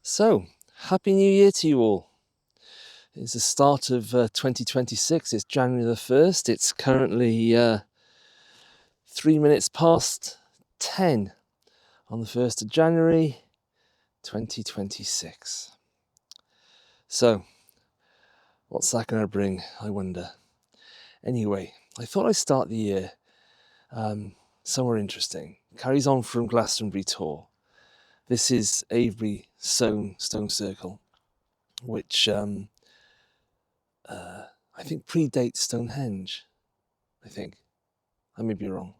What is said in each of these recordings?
So, Happy New Year to you all. It's the start of 2026. It's January the 1st. It's currently 3 minutes past 10 on the 1st of January 2026. So, what's that going to bring, I wonder? Anyway, I thought I'd start the year somewhere interesting. Carries on from Glastonbury tour. This is Avebury Stone Circle, which I think predates Stonehenge. I think. I may be wrong.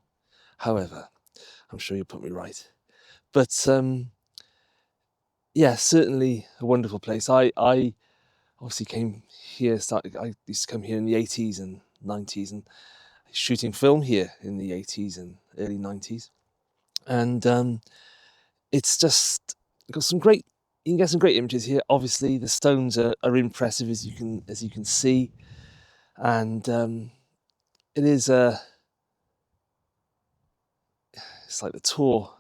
However, I'm sure you'll put me right. But yeah, certainly a wonderful place. I obviously came here, I used to come here in the 80s and 90s and shooting film here in the 80s and early 90s. And it's just got some great, you can get some great images here. Obviously the stones are impressive as you can see. And it is it's like the tour.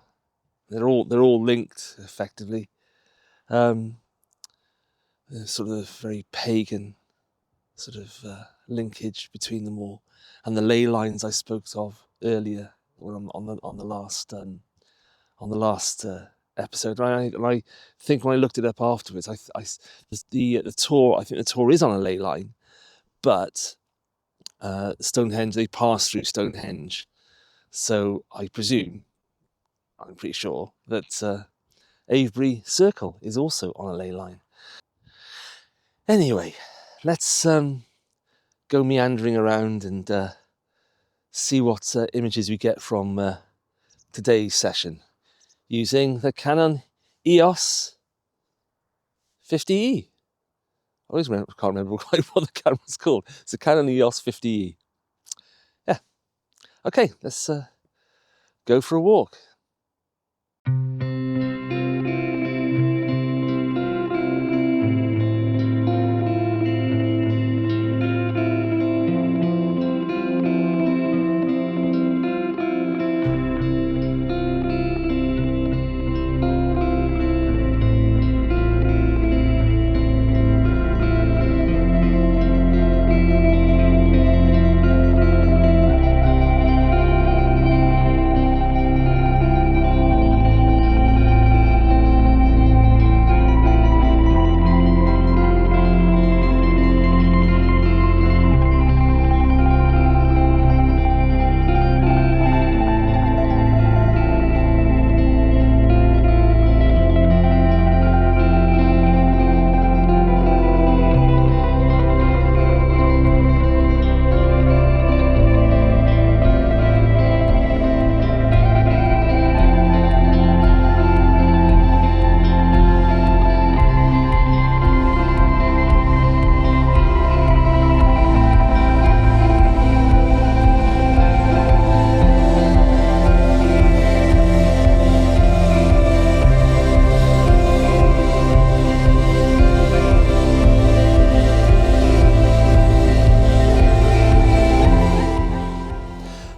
They're all linked effectively. There's sort of a very pagan sort of linkage between them all, and the ley lines I spoke of earlier on the last episode. And I think when I looked it up afterwards, the tour. I think the tour is on a ley line, but Stonehenge, they pass through Stonehenge, so I presume, I'm pretty sure that Avebury Circle is also on a ley line. Anyway, let's go meandering around and see what images we get from today's session using the Canon EOS 50E. I can't remember quite what the camera's called. It's the Canon EOS 50E. Yeah. Okay, let's go for a walk.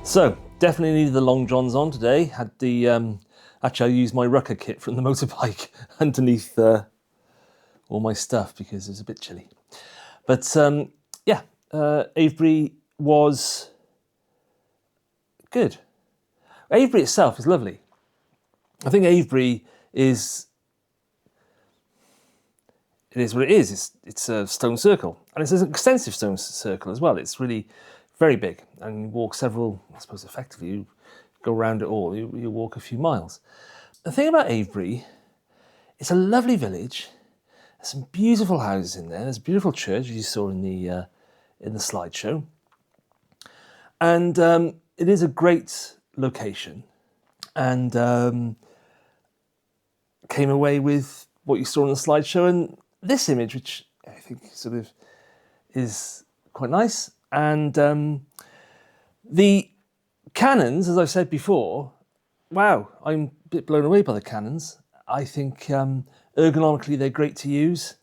So, definitely needed the long johns on today. Had the actually I used my rucker kit from the motorbike underneath all my stuff because it was a bit chilly. But yeah, Avebury was good. Avebury itself is lovely. I think Avebury is what it is. It's a stone circle, and it's an extensive stone circle as well. It's really very big, and you walk several, I suppose effectively, you go around it all, you walk a few miles. The thing about Avebury, it's a lovely village, there's some beautiful houses in there, there's a beautiful church, as you saw in the slideshow, and it is a great location, and came away with what you saw in the slideshow, and this image, which I think sort of is quite nice. And the Canons, as I've said before, wow, I'm a bit blown away by the Canons. I think ergonomically they're great to use.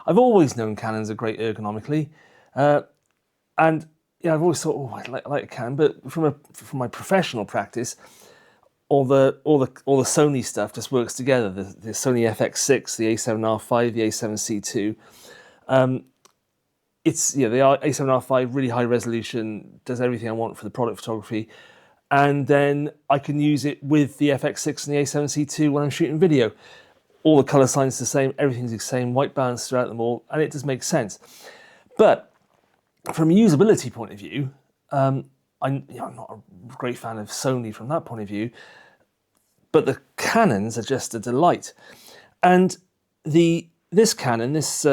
I've always known Canons are great ergonomically. And yeah, I've always thought, oh, I'd like a Canon. But from my professional practice, all the Sony stuff just works together. The Sony FX6, the A7R5, the A7C2. It's the A7R5 really high resolution, does everything I want for the product photography, and then I can use it with the FX6 and the A7C2 when I'm shooting video. All the color signs the same, everything's the same, white balance throughout them all, and it just makes sense. But from a usability point of view, I'm not a great fan of Sony from that point of view, but the Canons are just a delight. And this Canon, this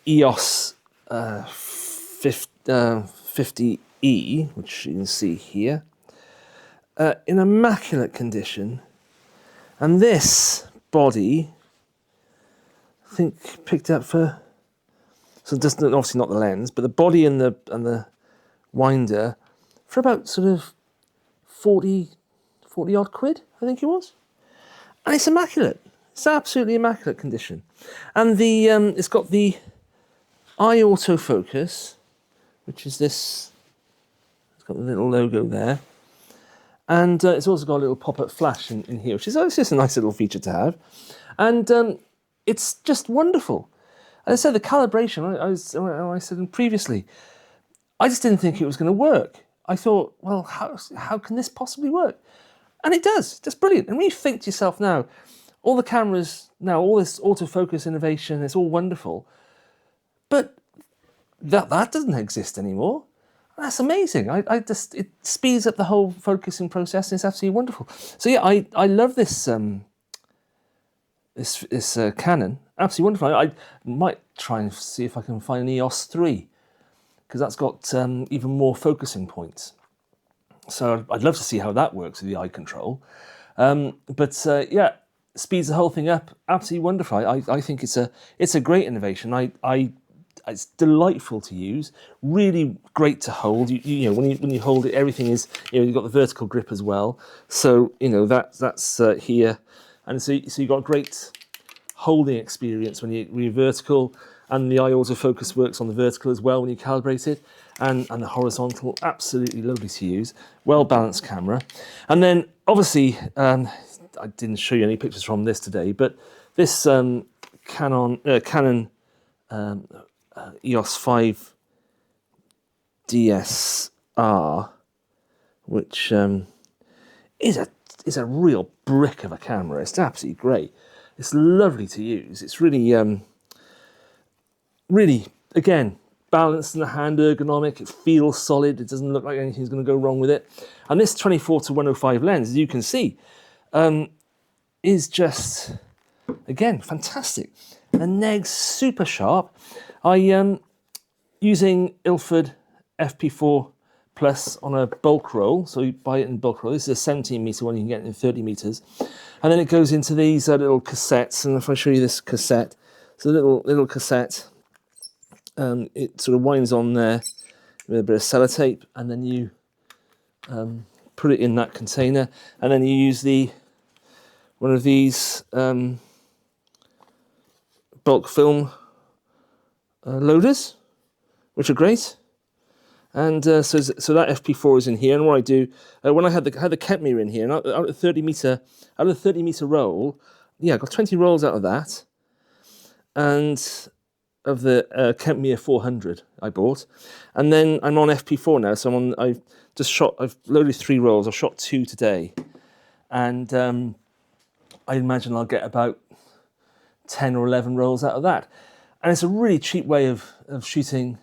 EOS 50E, which you can see here, in immaculate condition, and this body, I think picked up for, so just obviously not the lens, but the body and the winder for about sort of 40 odd quid, I think it was. And it's immaculate. It's absolutely immaculate condition. And it's got the eye autofocus, which is this, it's got the little logo there. And it's also got a little pop-up flash in here, which is just a nice little feature to have. And it's just wonderful. And I said the calibration, I said previously, I just didn't think it was going to work. I thought, well, how can this possibly work? And it does. It's brilliant. And when you think to yourself now, all the cameras, now all this autofocus innovation, it's all wonderful. But that doesn't exist anymore. That's amazing. It speeds up the whole focusing process, and it's absolutely wonderful. So yeah, I love this this Canon. Absolutely wonderful. I might try and see if I can find an EOS 3, because that's got even more focusing points. So I'd love to see how that works with the eye control. But yeah, speeds the whole thing up. Absolutely wonderful. I think it's a great innovation. It's delightful to use. Really great to hold. You know when you hold it, everything is, you've got the vertical grip as well. So that's here, and so you got a great holding experience when you're vertical. And the eye autofocus works on the vertical as well when you calibrate it, and the horizontal, absolutely lovely to use. Well balanced camera. And then obviously, I didn't show you any pictures from this today, but this Canon EOS 5 DSR, which is a real brick of a camera. It's absolutely great. It's lovely to use. It's really really, again, balanced in the hand, ergonomic. It feels solid. It doesn't look like anything's going to go wrong with it. And this 24-105 lens, as you can see, is just, again, fantastic. The neg's super sharp. I using Ilford FP4 Plus on a bulk roll, so you buy it in bulk roll. This is a 17 meter one, you can get it in 30 meters. And then it goes into these little cassettes, and if I show you this cassette, it's a little cassette. It sort of winds on there with a bit of sellotape, and then you put it in that container, and then you use one of these bulk film loaders, which are great. And so that FP4 is in here, and what I do when I had the Kent mirror in here, and out of the 30 meter roll, yeah, I got 20 rolls out of that, and of the Kent Mirror 400 I bought, and then I'm on FP4 now. So I've loaded 3 rolls. I've shot 2 today, and I imagine I'll get about 10 or 11 rolls out of that. And it's a really cheap way of shooting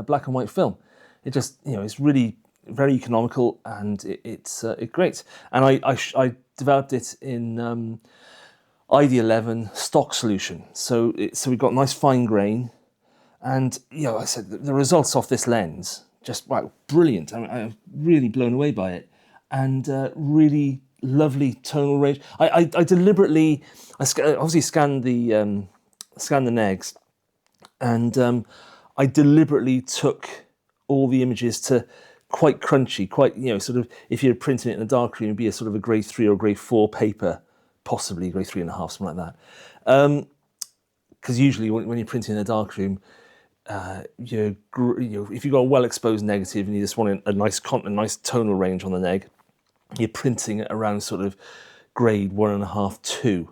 black and white film. It just it's really very economical, and it's great. And I developed it in ID11 stock solution, so we've got nice fine grain, and I said the results off this lens just brilliant. I'm really blown away by it, and really lovely tonal range. I deliberately obviously scanned the negs, and I deliberately took all the images to quite crunchy, quite sort of, if you're printing it in a darkroom, it'd be a sort of a grade 3 or grade 4 paper. Possibly grade 3.5, something like that. Because usually when you're printing in a darkroom, if you've got a well-exposed negative and you just want a nice tonal range on the neg, you're printing at around sort of grade 1.5, 2.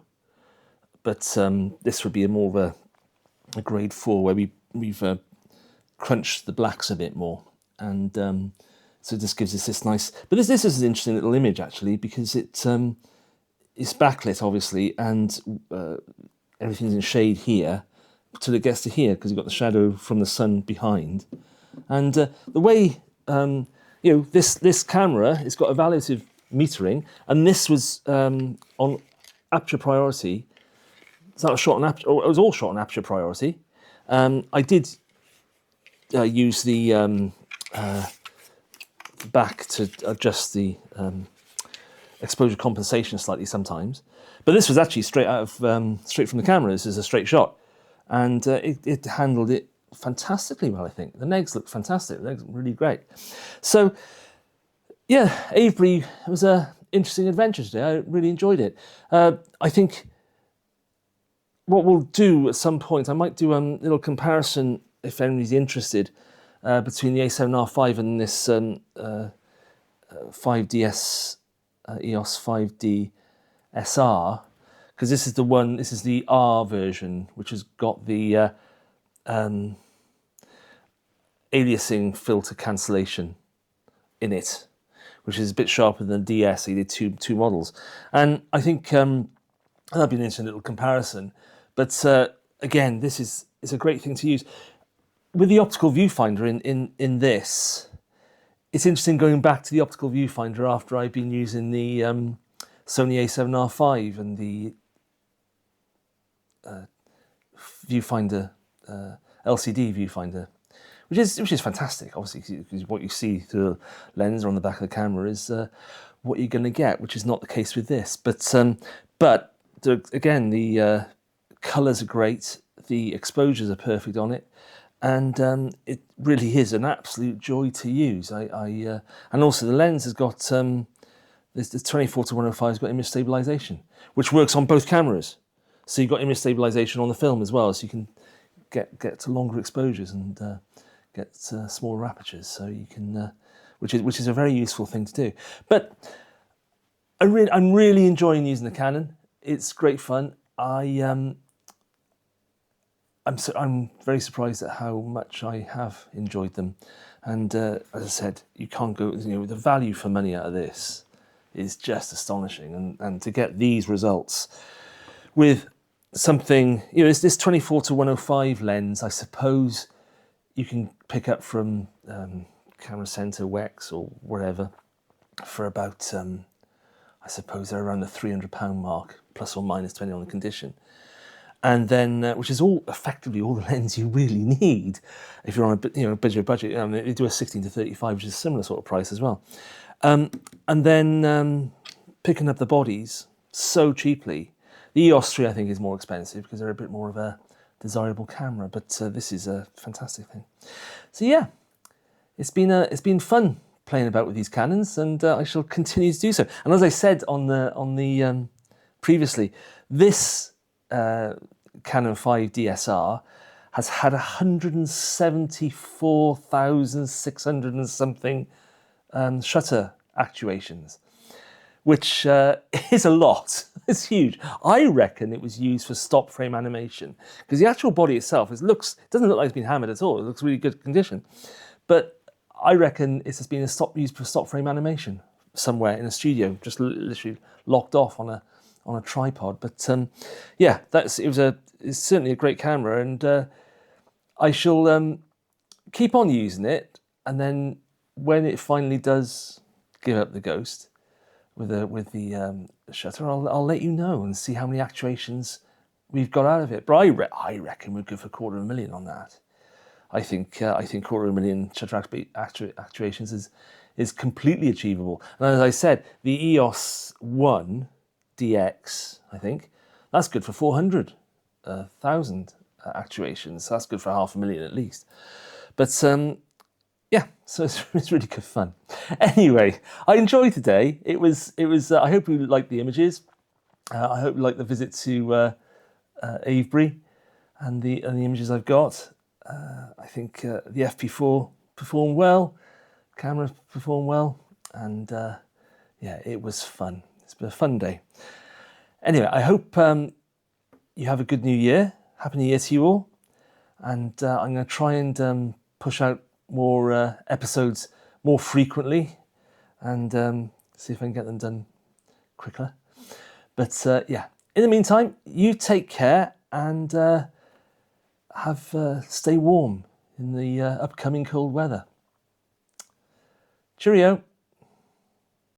But this would be more of a grade 4 where we've crunched the blacks a bit more. And so this gives us this nice... But this is an interesting little image, actually, because it's backlit, obviously, and everything's in shade here till it gets to here, because you've got the shadow from the sun behind. And the way, this camera, it's got evaluative metering, and this was on aperture priority. So that was shot on aperture, or it was all shot on aperture priority. I did use the back to adjust the exposure compensation slightly sometimes, but this was actually straight from the camera. This is a straight shot, and it handled it fantastically well. I think the negs looked fantastic. The negs looked really great. So yeah, Avebury was an interesting adventure today. I really enjoyed it. I think what we'll do at some point, I might do a little comparison if anybody's interested between the A7R5 and this 5DS EOS 50E SR, because this is the R version, which has got the aliasing filter cancellation in it, which is a bit sharper than the DS. He did two models, and I think that'd be an interesting little comparison. But again, this is a great thing to use with the optical viewfinder. In this, it's interesting going back to the optical viewfinder after I've been using the Sony A7R5 and the viewfinder, LCD viewfinder, which is fantastic, obviously, because what you see through the lens or on the back of the camera is what you're going to get, which is not the case with this. But again, the colours are great, the exposures are perfect on it, and it really is an absolute joy to use. And also the lens has got the 24-105 has got image stabilization, which works on both cameras. So you've got image stabilization on the film as well, so you can get to longer exposures and get smaller apertures. So you can, which is a very useful thing to do. But I'm really enjoying using the Canon. It's great fun. I'm very surprised at how much I have enjoyed them, and as I said, you can't go. The value for money out of this is just astonishing, and to get these results with something, it's this 24-105 lens. I suppose you can pick up from Camera Center, Wex, or wherever for about I suppose they're around the £300 mark, plus or minus, depending on the condition. And then, which is effectively all the lens you really need if you're on a budget. They do a 16-35, which is a similar sort of price as well. And then picking up the bodies so cheaply. The EOS 3 I think is more expensive because they're a bit more of a desirable camera, but this is a fantastic thing. So yeah, it's been fun playing about with these Canons, and I shall continue to do so. And as I said on the previously, this Canon 5 DSR has had 174,600 and something shutter actuations, which is a lot. It's huge. I reckon it was used for stop frame animation, because the actual body itself doesn't look like it's been hammered at all. It looks really good condition, but I reckon it's just been used for stop frame animation somewhere in a studio, just literally locked off on a tripod. But yeah, it's certainly a great camera, and I shall keep on using it. And then when it finally does give up the ghost with the shutter, I'll let you know and see how many actuations we've got out of it. But I reckon we're good for $250,000 on that. I think $250,000 shutter actuations is completely achievable. And as I said, the EOS 1 DX, I think, that's good for 400,000 actuations. So that's good for $500,000 at least. But yeah, so it's really good fun. Anyway, I enjoyed today. It was. I hope you liked the images. I hope you liked the visit to Avebury and the images I've got. I think the FP4 performed well, camera performed well, and yeah, it was fun. It's been a fun day. Anyway, I hope you have a good new year. Happy New Year to you all. And I'm going to try and push out more episodes more frequently and see if I can get them done quicker. But yeah, in the meantime, you take care and stay warm in the upcoming cold weather. Cheerio.